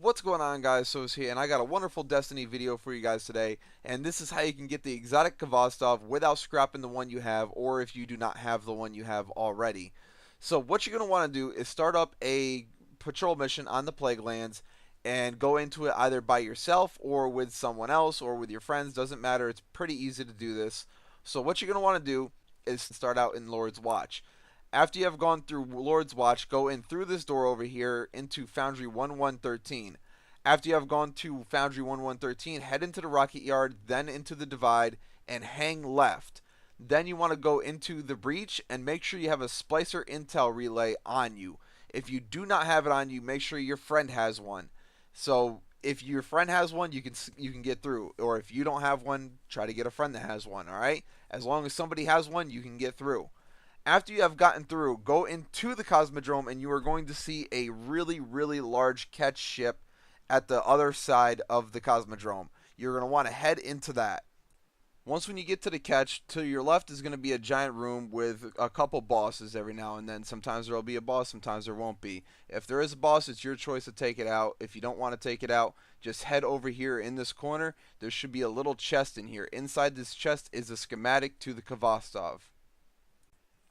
What's going on, guys? So it's here, and I got a wonderful Destiny video for you guys today, and this is how you can get the exotic Khvostov without scrapping the one you have, or if you do not have the one you have already. So what you're going to want to do is start up a patrol mission on the Plague Lands, and go into it either by yourself, or with someone else, or with your friends, doesn't matter, it's pretty easy to do this. So what you're going to want to do is start out in Lord's Watch. After you have gone through Lord's Watch, go in through this door over here into Foundry 1113. After you have gone to Foundry 1113, head into the Rocket Yard, then into the Divide, and hang left. Then you want to go into the Breach and make sure you have a Splicer Intel Relay on you. If you do not have it on you, make sure your friend has one. So if your friend has one, you can get through. Or if you don't have one, try to get a friend that has one, alright? As long as somebody has one, you can get through. After you have gotten through, go into the Cosmodrome and you are going to see a really, really large catch ship at the other side of the Cosmodrome. You're going to want to head into that. Once when you get to the catch, to your left is going to be a giant room with a couple bosses every now and then. Sometimes there will be a boss, sometimes there won't be. If there is a boss, it's your choice to take it out. If you don't want to take it out, just head over here in this corner. There should be a little chest in here. Inside this chest is a schematic to the Khvostov.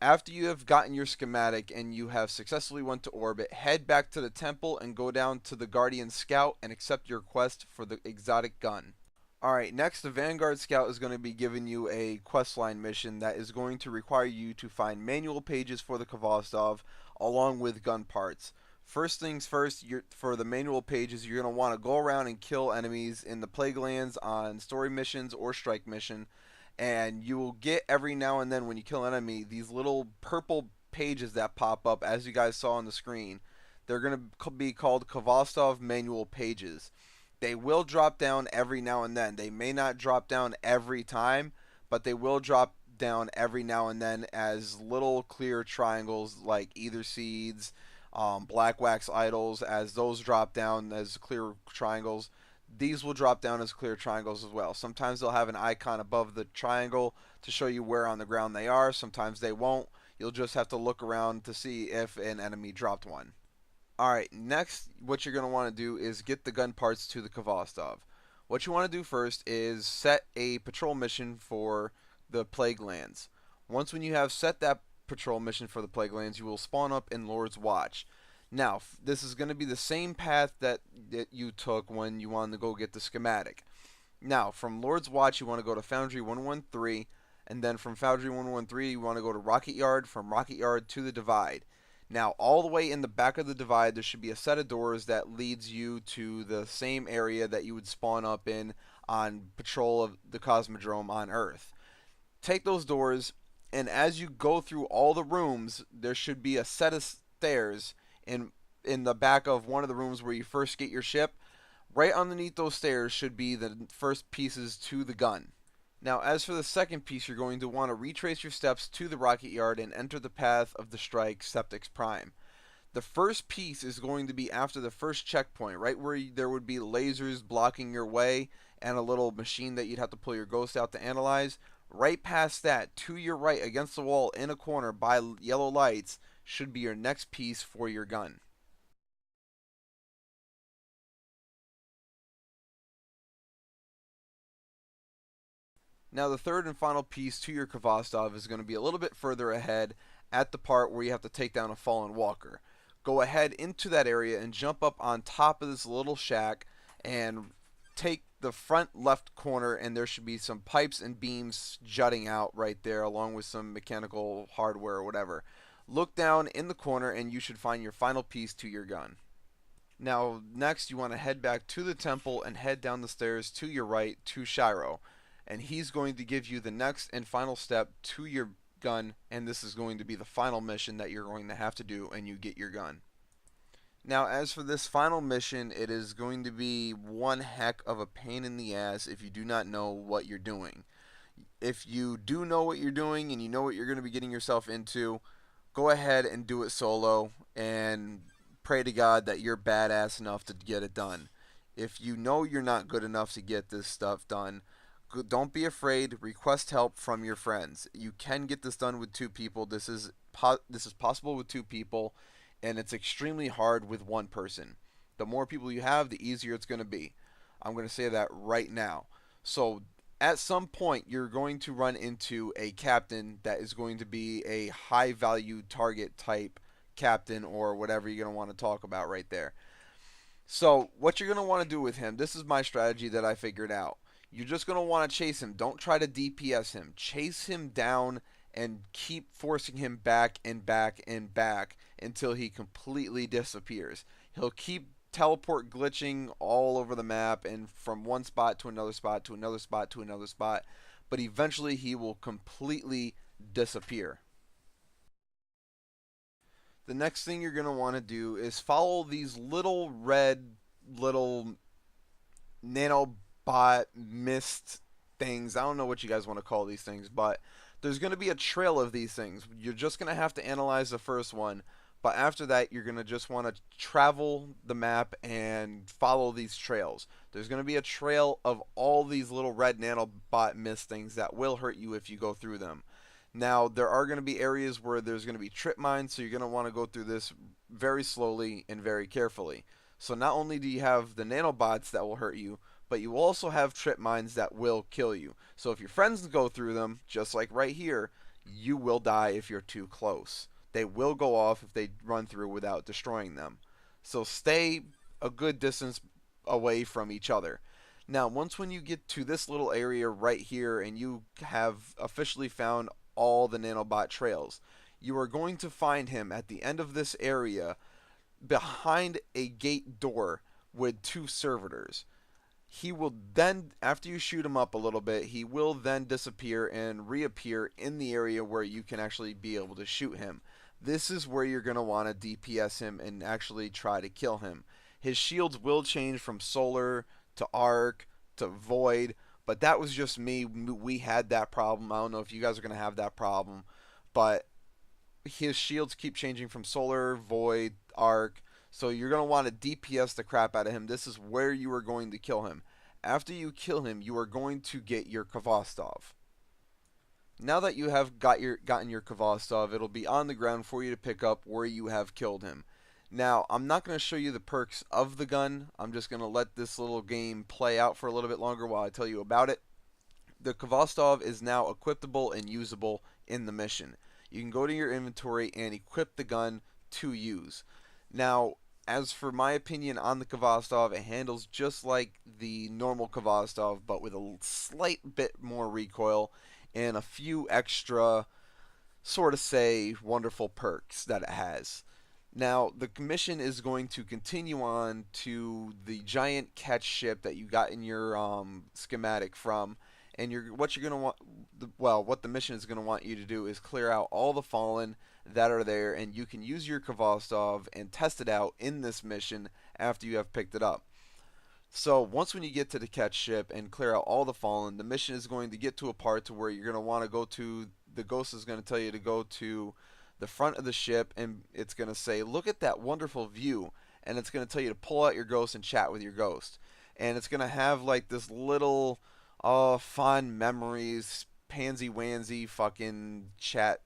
After you have gotten your schematic and you have successfully went to orbit, head back to the temple and go down to the Guardian Scout and accept your quest for the exotic gun. Alright, next the Vanguard Scout is going to be giving you a questline mission that is going to require you to find manual pages for the Khvostov along with gun parts. First things first, for the manual pages, you're going to want to go around and kill enemies in the Plague Lands on story missions or strike mission. And you will get every now and then when you kill an enemy these little purple pages that pop up, as you guys saw on the screen. They're going to be called Khvostov manual pages. They will drop down every now and then. They may not drop down every time, but they will drop down every now and then as little clear triangles like Ether Seeds, Black Wax Idols. As those drop down as clear triangles, these will drop down as clear triangles as well. Sometimes they'll have an icon above the triangle to show you where on the ground they are. Sometimes they won't. You'll just have to look around to see if an enemy dropped one. Alright, next what you're going to want to do is get the gun parts to the Khvostov. What you want to do first is set a patrol mission for the Plague Lands. Once when you have set that patrol mission for the Plague Lands, you will spawn up in Lord's Watch. Now, this is going to be the same path that you took when you wanted to go get the schematic. Now, from Lord's Watch, you want to go to Foundry 113, and then from Foundry 113, you want to go to Rocket Yard, from Rocket Yard to the Divide. Now, all the way in the back of the Divide, there should be a set of doors that leads you to the same area that you would spawn up in on patrol of the Cosmodrome on Earth. Take those doors, and as you go through all the rooms, there should be a set of stairs in the back of one of the rooms where you first get your ship. Right underneath those stairs should be the first pieces to the gun. Now, as for the second piece, you're going to want to retrace your steps to the Rocket Yard and enter the path of the strike, Septix Prime. The first piece is going to be after the first checkpoint, right where there would be lasers blocking your way and a little machine that you'd have to pull your ghost out to analyze. Right past that, to your right against the wall in a corner by yellow lights, should be your next piece for your gun. Now the third and final piece to your Khvostov is going to be a little bit further ahead at the part where you have to take down a fallen walker. Go ahead into that area and jump up on top of this little shack and take the front left corner, and there should be some pipes and beams jutting out right there along with some mechanical hardware or whatever. Look down in the corner and you should find your final piece to your gun. Now next you want to head back to the temple and head down the stairs to your right to Shiro, and he's going to give you the next and final step to your gun, and this is going to be the final mission that you're going to have to do and you get your gun. Now, as for this final mission, it is going to be one heck of a pain in the ass if you do not know what you're doing. If you do know what you're doing and you know what you're going to be getting yourself into, go ahead and do it solo and pray to God that you're badass enough to get it done. If you know you're not good enough to get this stuff done, don't be afraid. Request help from your friends. You can get this done with two people. This is possible with two people, and it's extremely hard with one person. The more people you have, the easier it's going to be. I'm going to say that right now. So at some point, you're going to run into a captain that is going to be a high value target type captain or whatever you're going to want to talk about right there. So, what you're going to want to do with him, this is my strategy that I figured out. You're just going to want to chase him. Don't try to DPS him. Chase him down and keep forcing him back and back and back until he completely disappears. He'll keep teleport glitching all over the map and from one spot to another spot to another spot to another spot, but eventually he will completely disappear. The next thing you're going to want to do is follow these little red little nanobot mist things. I don't know what you guys want to call these things, but there's going to be a trail of these things. You're just going to have to analyze the first one, but after that, you're going to just want to travel the map and follow these trails. There's going to be a trail of all these little red nanobot mist things that will hurt you if you go through them. Now, there are going to be areas where there's going to be trip mines, so you're going to want to go through this very slowly and very carefully. So not only do you have the nanobots that will hurt you, but you also have trip mines that will kill you. So if your friends go through them, just like right here, you will die if you're too close. They will go off if they run through without destroying them. So stay a good distance away from each other. Now, once when you get to this little area right here and you have officially found all the nanobot trails, you are going to find him at the end of this area behind a gate door with two servitors. He will then, after you shoot him up a little bit, he will then disappear and reappear in the area where you can actually be able to shoot him. This is where you're going to want to DPS him and actually try to kill him. His shields will change from solar to arc to void, but that was just me. We had that problem. I don't know if you guys are going to have that problem, but his shields keep changing from solar, void, arc. So you're going to want to DPS the crap out of him. This is where you are going to kill him. After you kill him, you are going to get your Khvostov. Now that you have gotten your Khvostov, it'll be on the ground for you to pick up where you have killed him. Now, I'm not going to show you the perks of the gun. I'm just going to let this little game play out for a little bit longer while I tell you about it. The Khvostov is now equipable and usable in the mission. You can go to your inventory and equip the gun to use. Now, as for my opinion on the Khvostov, it handles just like the normal Khvostov, but with a slight bit more recoil and a few extra, sort of say, wonderful perks that it has. Now, the mission is going to continue on to the giant catch ship that you got in your schematic from, and what you're going to want, what the mission is going to want you to do is clear out all the fallen that are there, and you can use your Khvostov and test it out in this mission after you have picked it up. So once when you get to the catch ship and clear out all the fallen, the mission is going to get to a part to where you're going to want to go to, the ghost is going to tell you to go to the front of the ship, and it's going to say, look at that wonderful view, and it's going to tell you to pull out your ghost and chat with your ghost. And it's going to have like this little fond memories, pansy wansy fucking chat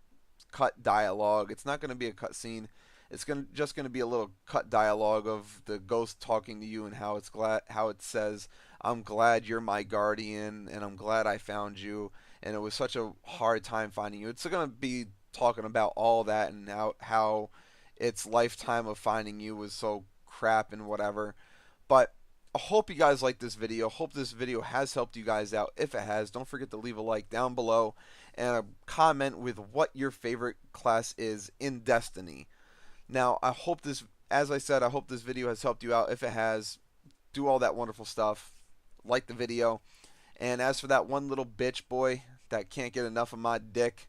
cut dialogue. It's not going to be a cut scene. It's just going to be a little cut dialogue of the ghost talking to you and how it says, "I'm glad you're my guardian and I'm glad I found you and it was such a hard time finding you." It's going to be talking about all that and how its lifetime of finding you was so crap and whatever. But I hope you guys like this video. Hope this video has helped you guys out. If it has, don't forget to leave a like down below and a comment with what your favorite class is in Destiny. Now, I hope this, as I said, I hope this video has helped you out. If it has, do all that wonderful stuff. Like the video. And as for that one little bitch boy that can't get enough of my dick,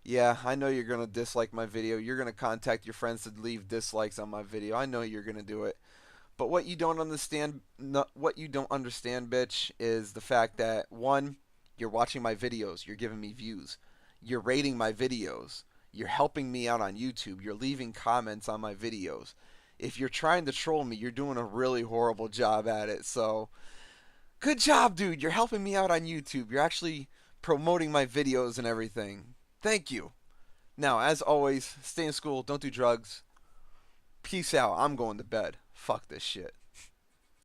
yeah, I know you're going to dislike my video. You're going to contact your friends to leave dislikes on my video. I know you're going to do it. But what you don't understand, bitch, is the fact that, one, you're watching my videos. You're giving me views. You're rating my videos. You're helping me out on YouTube. You're leaving comments on my videos. If you're trying to troll me, you're doing a really horrible job at it. So, good job, dude. You're helping me out on YouTube. You're actually promoting my videos and everything. Thank you. Now, as always, stay in school. Don't do drugs. Peace out. I'm going to bed. Fuck this shit.